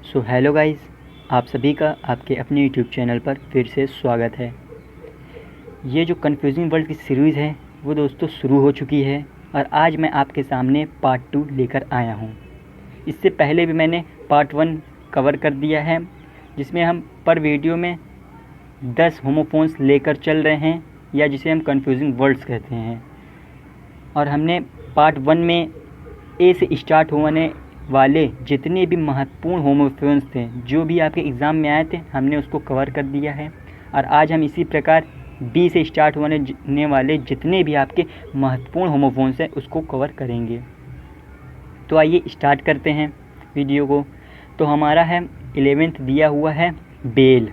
So hello guys, आप सभी का आपके अपने यूट्यूब चैनल पर फिर से स्वागत है। ये जो कन्फ्यूजिंग वर्ल्ड की सीरीज़ है वो दोस्तों शुरू हो चुकी है और आज मैं आपके सामने पार्ट 2 लेकर आया हूँ। इससे पहले भी मैंने पार्ट 1 कवर कर दिया है, जिसमें हम पर वीडियो में 10 होमोफोन्स लेकर चल रहे हैं, या जिसे हम कन्फ्यूजिंग वर्ड्स कहते हैं। और हमने पार्ट 1 में ए से स्टार्ट होने वाले जितने भी महत्वपूर्ण होमोफोन्स थे, जो भी आपके एग्ज़ाम में आए थे, हमने उसको कवर कर दिया है। और आज हम इसी प्रकार बी से स्टार्ट होने वाले जितने भी आपके महत्वपूर्ण होमोफोन्स हैं उसको कवर करेंगे। तो आइए स्टार्ट करते हैं वीडियो को। तो हमारा है 11th दिया हुआ है बेल।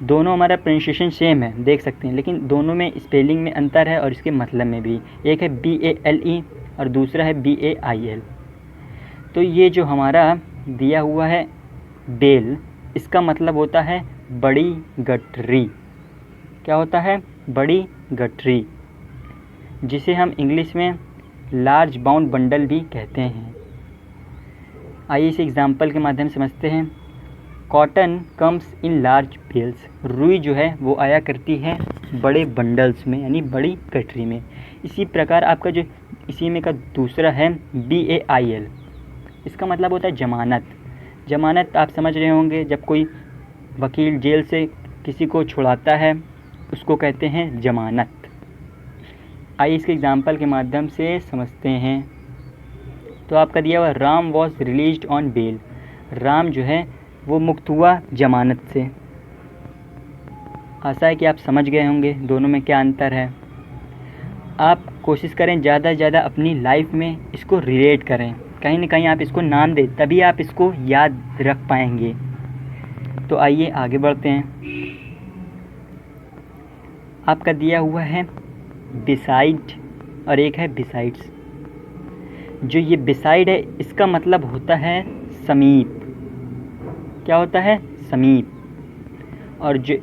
दोनों हमारा प्रोनाउंसिएशन सेम है, देख सकते हैं, लेकिन दोनों में स्पेलिंग में अंतर है और इसके मतलब में भी। एक है BALE और दूसरा है BAIL। तो ये जो हमारा दिया हुआ है बेल, इसका मतलब होता है बड़ी गठरी। क्या होता है? बड़ी गठरी, जिसे हम इंग्लिश में लार्ज बाउंड बंडल भी कहते हैं। आइए इसे एग्जाम्पल के माध्यम से समझते हैं। Cotton comes in large bales. रुई जो है वो आया करती है बड़े बंडल्स में, यानी बड़ी गठरी में। इसी प्रकार आपका जो इसी में का दूसरा है BAIL। इसका मतलब होता है जमानत। जमानत आप समझ रहे होंगे, जब कोई वकील जेल से किसी को छुड़ाता है उसको कहते हैं जमानत। आइए इसके एग्जाम्पल के माध्यम से समझते हैं। तो आपका दिया हुआ Ram was released on bail. Ram जो है वो मुक्त हुआ जमानत से। आशा है कि आप समझ गए होंगे दोनों में क्या अंतर है। आप कोशिश करें ज़्यादा से ज़्यादा अपनी लाइफ में इसको रिलेट करें, कहीं ना कहीं आप इसको नाम दें, तभी आप इसको याद रख पाएंगे। तो आइए आगे बढ़ते हैं। आपका दिया हुआ है बिसाइड और एक है बिसाइड्स। जो ये बिसाइड है इसका मतलब होता है समीप। क्या होता है? समीप। और जो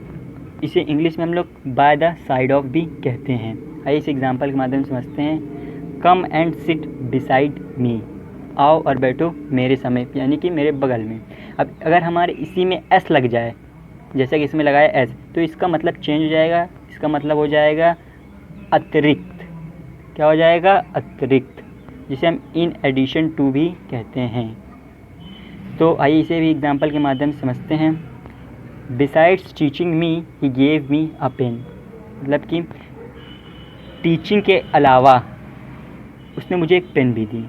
इसे इंग्लिश में हम लोग बाय द साइड ऑफ भी कहते हैं। आइए इस एग्जाम्पल के माध्यम से समझते हैं। Come and sit beside me. आओ और बैठो मेरे समीप, यानी कि मेरे बगल में। अब अगर हमारे इसी में एस लग जाए, जैसा कि इसमें लगाया एस, तो इसका मतलब चेंज हो जाएगा। इसका मतलब हो जाएगा अतिरिक्त। क्या हो जाएगा? अतिरिक्त, जिसे हम इन एडिशन टू भी कहते हैं। तो आइए इसे भी एग्जाम्पल के माध्यम से समझते हैं। Besides teaching me he gave me a pen. मतलब कि टीचिंग के अलावा उसने मुझे एक पेन भी दी।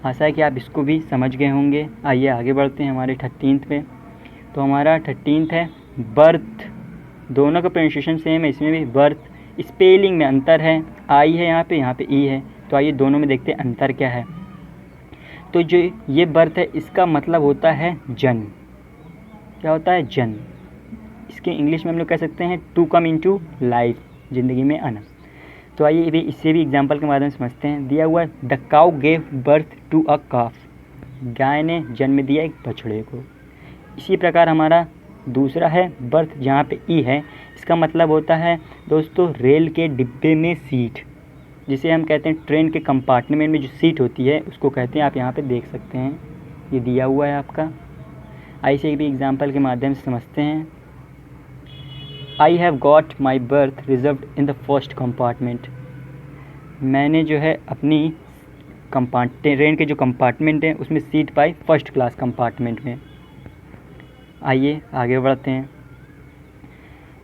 आशा है कि आप इसको भी समझ गए होंगे। आइए आगे बढ़ते हैं हमारे 13th पे। तो हमारा 13th है बर्थ। दोनों का प्रोनाउंसिएशन सेम है, इसमें भी बर्थ। स्पेलिंग में अंतर है, आई है यहाँ पे ई है। तो आइए दोनों में देखते हैं अंतर क्या है। तो जो ये बर्थ है इसका मतलब होता है जन्म। क्या होता है? जन्म। इसके इंग्लिश में हम लोग कह सकते हैं टू कम इनटू लाइफ, ज़िंदगी में आना। तो आइए भी इससे भी एग्जाम्पल के माध्यम से समझते हैं। दिया हुआ है the cow gave birth to a calf. गाय ने जन्म दिया एक बछड़े को। इसी प्रकार हमारा दूसरा है बर्थ, जहाँ पे ई है। इसका मतलब होता है दोस्तों रेल के डिब्बे में सीट, जिसे हम कहते हैं ट्रेन के कंपार्टमेंट में जो सीट होती है उसको कहते हैं। आप यहाँ पे देख सकते हैं, ये दिया हुआ है आपका। ऐसे भी एग्जाम्पल के माध्यम से समझते हैं। I have got my birth reserved in the first compartment. मैंने जो है अपनी ट्रेन के जो कंपार्टमेंट हैं उसमें सीट पाई फर्स्ट क्लास कंपार्टमेंट में। आइए आगे बढ़ते हैं।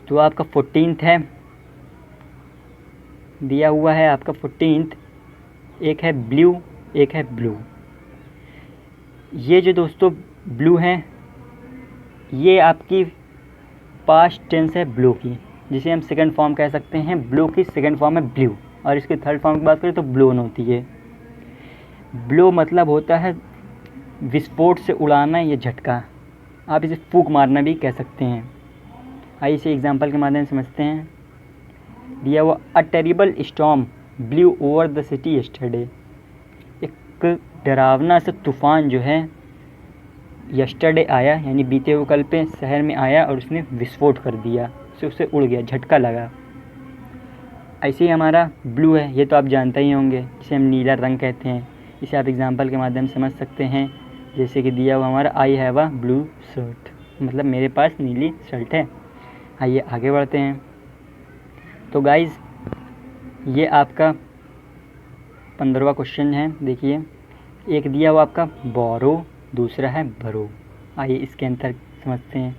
तो आपका 14th है, दिया हुआ है आपका 14th। एक है ब्लू, एक है ब्लू। ये जो दोस्तों ब्लू है ये आपकी पास्ट टेंस है ब्लू की, जिसे हम सेकंड फॉर्म कह सकते हैं। ब्लू की सेकंड फॉर्म है ब्लू, और इसकी थर्ड फॉर्म की बात करें तो ब्लोन होती है। ब्लो मतलब होता है विस्फोट से उड़ाना या झटका। आप इसे फूंक मारना भी कह सकते हैं। आइए इसे एग्जाम्पल के माध्यम से समझते हैं। दिया हुआ a terrible storm blue over the city yesterday. एक डरावना सा तूफ़ान जो है यस्टरडे आया, यानी बीते हुए कल पे शहर में आया और उसने विस्फोट कर दिया, उससे उड़ गया, झटका लगा। ऐसे ही हमारा ब्लू है, ये तो आप जानते ही होंगे, इसे हम नीला रंग कहते हैं। इसे आप एग्जाम्पल के माध्यम से समझ सकते हैं। जैसे कि दिया हुआ हमारा I have a blue shirt, मतलब मेरे पास नीली शर्ट है। आइए आगे बढ़ते हैं। तो गाइज़ ये आपका 15वां क्वेश्चन है। देखिए, एक दिया हुआ आपका बोरो, दूसरा है भरो। आइए इसके अंतर समझते हैं।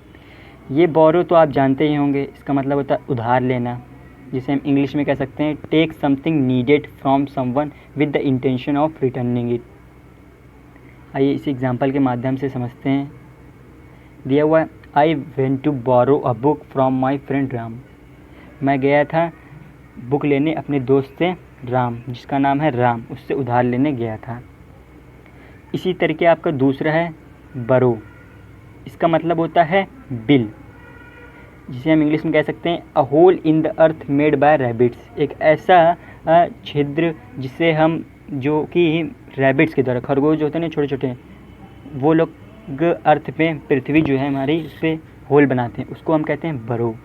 ये बोरो तो आप जानते ही होंगे, इसका मतलब होता है उधार लेना, जिसे हम इंग्लिश में कह सकते हैं take something needed from someone with the intention of returning it. आइए इस एग्जांपल के माध्यम से समझते हैं। दिया हुआ है I went to borrow a book from my friend Ram. मैं गया था बुक लेने अपने दोस्त से राम, जिसका नाम है राम, उससे उधार लेने गया था। इसी तरीके आपका दूसरा है बरो, इसका मतलब होता है बिल, जिसे हम इंग्लिश में कह सकते हैं a hole in the earth made by rabbits. एक ऐसा छिद्र जिसे हम, जो कि रैबिट्स के द्वारा, खरगोश जो होते हैं ना छोटे छोटे, वो लोग अर्थ पे, पृथ्वी जो है हमारी, उस पर होल बनाते हैं, उसको हम कहते हैं बरो।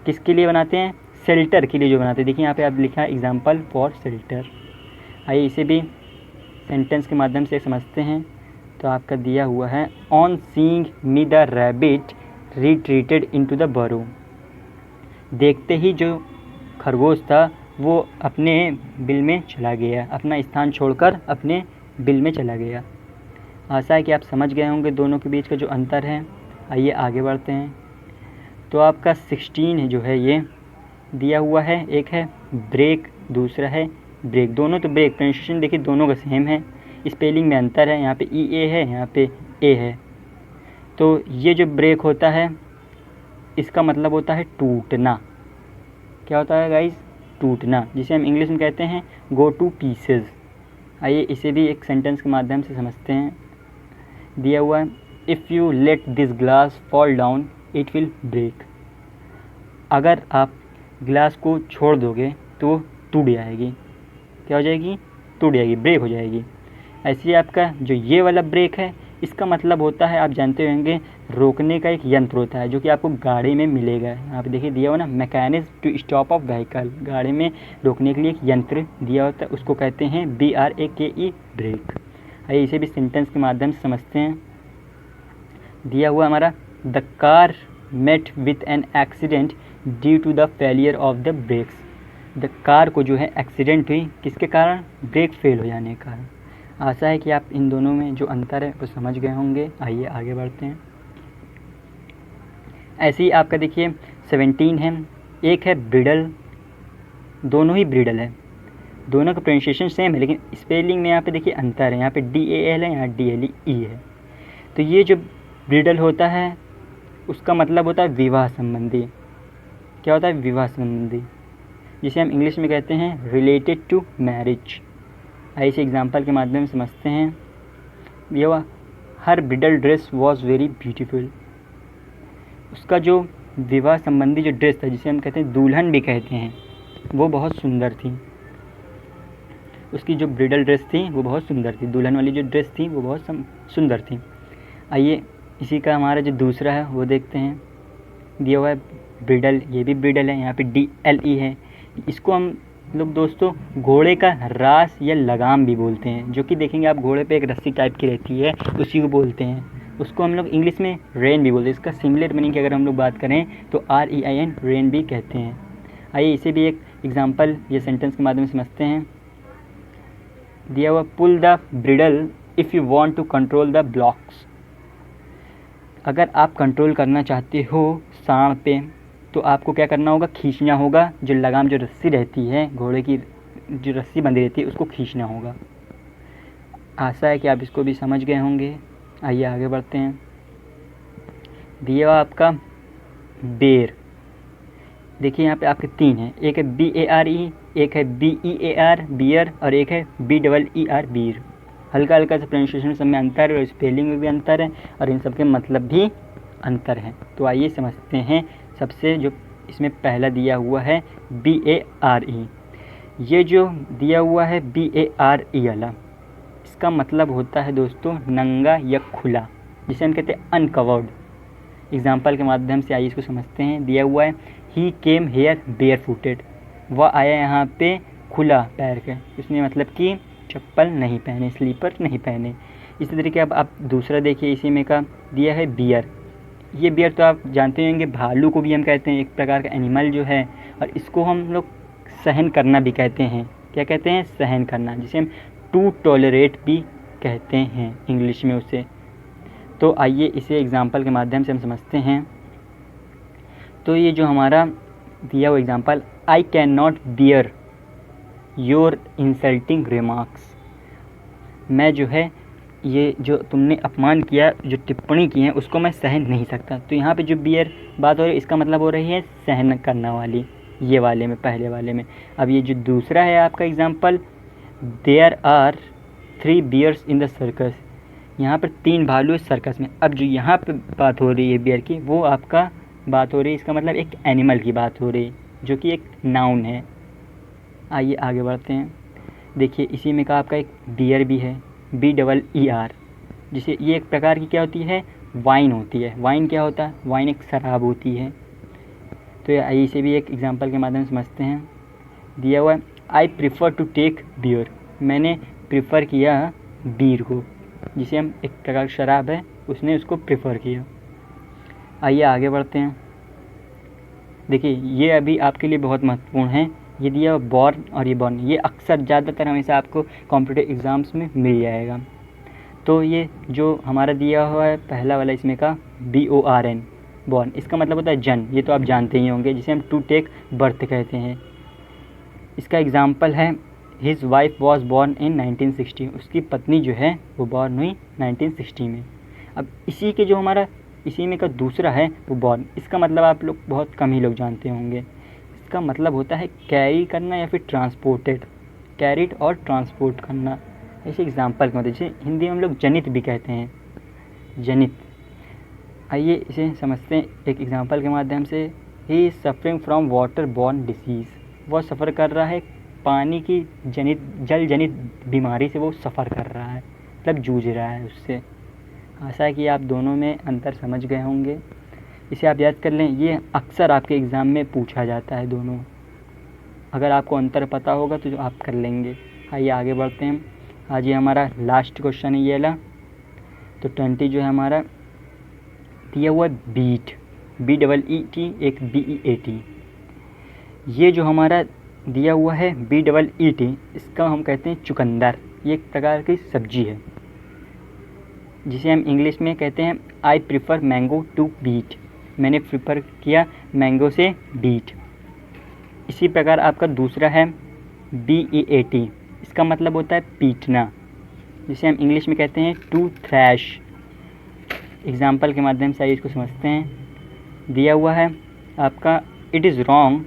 किसके लिए बनाते हैं? शेल्टर के लिए जो बनाते हैं। देखिए यहाँ पे आप लिखा है एग्जाम्पल फॉर शेल्टर। आइए इसे भी सेंटेंस के माध्यम से समझते हैं। तो आपका दिया हुआ है on seeing me the rabbit retreated into the बरो। देखते ही जो खरगोश था वो अपने बिल में चला गया, अपना स्थान छोड़कर अपने बिल में चला गया। आशा है कि आप समझ गए होंगे दोनों के बीच का जो अंतर है। आइए आगे बढ़ते हैं। तो आपका 16 जो है ये दिया हुआ है, एक है ब्रेक, दूसरा है ब्रेक। दोनों तो ब्रेक, प्रोनाउंसिएशन देखिए दोनों का सेम है, स्पेलिंग में अंतर है, यहाँ पे ई ए है, यहाँ पे ए है। तो ये जो ब्रेक होता है इसका मतलब होता है टूटना। क्या होता है गाइस? टूटना, जिसे हम इंग्लिश में कहते हैं गो टू पीसेस। आइए इसे भी एक सेंटेंस के माध्यम से समझते हैं। दिया हुआ है if you let this glass fall down it will break. अगर आप ग्लास को छोड़ दोगे तो वो टूट जाएगी। क्या हो जाएगी? टूट जाएगी, ब्रेक हो जाएगी। ऐसे ही आपका जो ये वाला ब्रेक है, इसका मतलब होता है, आप जानते होंगे, रोकने का एक यंत्र होता है जो कि आपको गाड़ी में मिलेगा। यहाँ पे देखिए दिया हुआ ना, mechanism to stop of vehicle. गाड़ी में रोकने के लिए एक यंत्र दिया होता है, उसको कहते हैं BRAKE ब्रेक। आइए इसे भी सेंटेंस के माध्यम से समझते हैं। दिया हुआ हमारा the car met with an accident due to the failure of the brakes. The car को जो है एक्सीडेंट हुई, किसके कारण? ब्रेक फेल हो जाने के कारण। आशा है कि आप इन दोनों में जो अंतर है वो समझ गए होंगे। आइए आगे बढ़ते हैं। ऐसे ही आपका देखिए 17 है, एक है ब्रिडल, दोनों ही ब्रिडल है, दोनों का प्रोनाउंसिएशन सेम है, लेकिन स्पेलिंग में यहाँ पे देखिए अंतर है। यहाँ पे DAL है, यहाँ DLE है। तो ये जो ब्रिडल होता है उसका मतलब होता है विवाह संबंधी। क्या होता है? विवाह संबंधी, जिसे हम इंग्लिश में कहते हैं रिलेटेड टू मैरिज। ऐसे एग्जाम्पल के माध्यम से समझते हैं। ये हुआ her bridal dress was very beautiful. उसका जो विवाह संबंधी जो ड्रेस था, जिसे हम कहते हैं दुल्हन भी कहते हैं, वो बहुत सुंदर थी। उसकी जो ब्रिडल ड्रेस थी वो बहुत सुंदर थी, दुल्हन वाली जो ड्रेस थी वो बहुत सुंदर थी। आइए इसी का हमारा जो दूसरा है वो देखते हैं। दिया हुआ है ब्रिडल, ये भी ब्रिडल है, यहाँ पे DLE है। इसको हम लोग दोस्तों घोड़े का रास या लगाम भी बोलते हैं, जो कि देखेंगे आप घोड़े पे एक रस्सी टाइप की रहती है, उसी को बोलते हैं। उसको हम लोग इंग्लिश में रेन भी बोलते हैं। इसका सिमिलर मीनिंग की अगर हम लोग बात करें तो REIN रेन भी कहते हैं। आइए इसे भी एक एग्जाम्पल या सेंटेंस के माध्यम से समझते हैं। दिया हुआ pull the bridle if you want to control the blocks. अगर आप कंट्रोल करना चाहते हो सांड पे तो आपको क्या करना होगा? खींचना होगा। जो लगाम, जो रस्सी रहती है, घोड़े की जो रस्सी बंधी रहती है, उसको खींचना होगा। आशा है कि आप इसको भी समझ गए होंगे। आइए आगे बढ़ते हैं। दिया आपका बेर, देखिए यहाँ पे आपके 3 हैं, एक है BARE, एक है BEAR बियर, और एक है BEER बीर। हल्का हल्का सा प्रोनाउंसिएशन सब में अंतर है और स्पेलिंग में भी अंतर है और इन सब के मतलब भी अंतर है। तो आइए समझते हैं। सबसे जो इसमें पहला दिया हुआ है BARE। ये जो दिया हुआ है BARE वाला, इसका मतलब होता है दोस्तों नंगा या खुला, जिसे हम कहते हैं अनकवर्ड। एग्जाम्पल के माध्यम से आइए इसको समझते हैं। दिया हुआ है ही केम हेयर बेयर फुटेड। वह आया यहाँ पे खुला पैर के, उसने मतलब कि चप्पल नहीं पहने, स्लीपर नहीं पहने। इसी तरीके अब आप दूसरा देखिए, इसी में का दिया है बियर। ये बियर तो आप जानते होंगे, भालू को भी हम कहते हैं, एक प्रकार का एनिमल जो है, और इसको हम लोग सहन करना भी कहते हैं। क्या कहते हैं? सहन करना, जिसे हम टू टॉलरेट भी कहते हैं इंग्लिश में उसे। तो आइए इसे एग्जाम्पल के माध्यम से हम समझते हैं। तो ये जो हमारा दिया हुआ example, I can not bear your insulting remarks. मैं जो है ये जो तुमने अपमान किया, जो टिप्पणी की है, उसको मैं सहन नहीं सकता। तो यहाँ पे जो बियर बात हो रही है, इसका मतलब हो रही है सहन करना वाली, ये वाले में, पहले वाले में। अब ये जो दूसरा है आपका example, there are 3 bears in the circus. यहाँ पर 3 भालू इस सर्कस में। अब जो यहाँ पे बात हो रही है बियर की, वो आपका बात हो रही है, इसका मतलब एक एनिमल की बात हो रही है, जो कि एक नाउन है। आइए आगे बढ़ते हैं। देखिए इसी में का आपका एक बियर भी है, BEER, जिसे ये एक प्रकार की क्या होती है? वाइन होती है। वाइन क्या होता है? वाइन एक शराब होती है। तो आइए इसे भी एक एग्जांपल के माध्यम से समझते हैं। दिया हुआ है, आई प्रिफ़र टू टेक बियर। मैंने प्रिफ़र किया बीर को, जिसे हम एक प्रकार की शराब है, उसने उसको प्रिफ़र किया। आइए आगे बढ़ते हैं। देखिए ये अभी आपके लिए बहुत महत्वपूर्ण है। ये दिया बॉर्न और ये बॉर्न, ये अक्सर ज़्यादातर हमेशा आपको कॉम्पिटिटिव एग्ज़ाम्स में मिल जाएगा। तो ये जो हमारा दिया हुआ है पहला वाला, इसमें का BORN, बॉर्न, इसका मतलब होता है जन्म। ये तो आप जानते ही होंगे, जिसे हम टू टेक बर्थ कहते हैं। इसका एग्ज़ाम्पल है, his wife was born in 1960। उसकी पत्नी जो है वो बॉर्न हुई 1960 में। अब इसी के जो हमारा इसी में का दूसरा है वो बॉर्न, इसका मतलब आप लोग बहुत कम ही लोग जानते होंगे। इसका मतलब होता है कैरी करना या फिर ट्रांसपोर्टेड, कैरिड और ट्रांसपोर्ट करना। ऐसे एग्जाम्पल के मतलब, जैसे हिंदी में हम लोग जनित भी कहते हैं, जनित। आइए इसे समझते हैं एक एग्जाम्पल के माध्यम से। He is suffering from water borne disease. वह सफ़र कर रहा है पानी की जनित, जल जनित बीमारी से वो सफ़र कर रहा है, मतलब जूझ रहा है उससे। आशा है कि आप दोनों में अंतर समझ गए होंगे। इसे आप याद कर लें, ये अक्सर आपके एग्ज़ाम में पूछा जाता है दोनों। अगर आपको अंतर पता होगा तो आप कर लेंगे। आइए आगे बढ़ते हैं। आज ये हमारा लास्ट क्वेश्चन है ये वाला। तो 20 जो है हमारा दिया हुआ बीट, BEET, एक BEAT। ये जो हमारा दिया हुआ है BEET, इसका हम कहते हैं चुकंदर। ये एक प्रकार की सब्जी है, जिसे हम इंग्लिश में कहते हैं आई प्रिफ़र मैंगो टू बीट। मैंने प्रिफ़र किया मैंगो से बीट। इसी प्रकार आपका दूसरा है BEAT, इसका मतलब होता है पीटना, जिसे हम इंग्लिश में कहते हैं टू थ्रैश। एग्जाम्पल के माध्यम से आइए इसको समझते हैं। दिया हुआ है आपका, it is wrong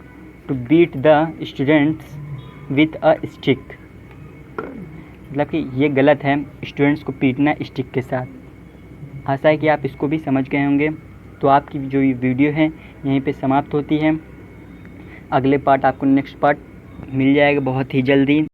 to beat the students with a stick. मतलब कि ये गलत है स्टूडेंट्स को पीटना स्टिक के साथ। आशा है कि आप इसको भी समझ गए होंगे। तो आपकी जो ये वीडियो है यहीं पे समाप्त होती है। अगले पार्ट आपको नेक्स्ट पार्ट मिल जाएगा बहुत ही जल्दी।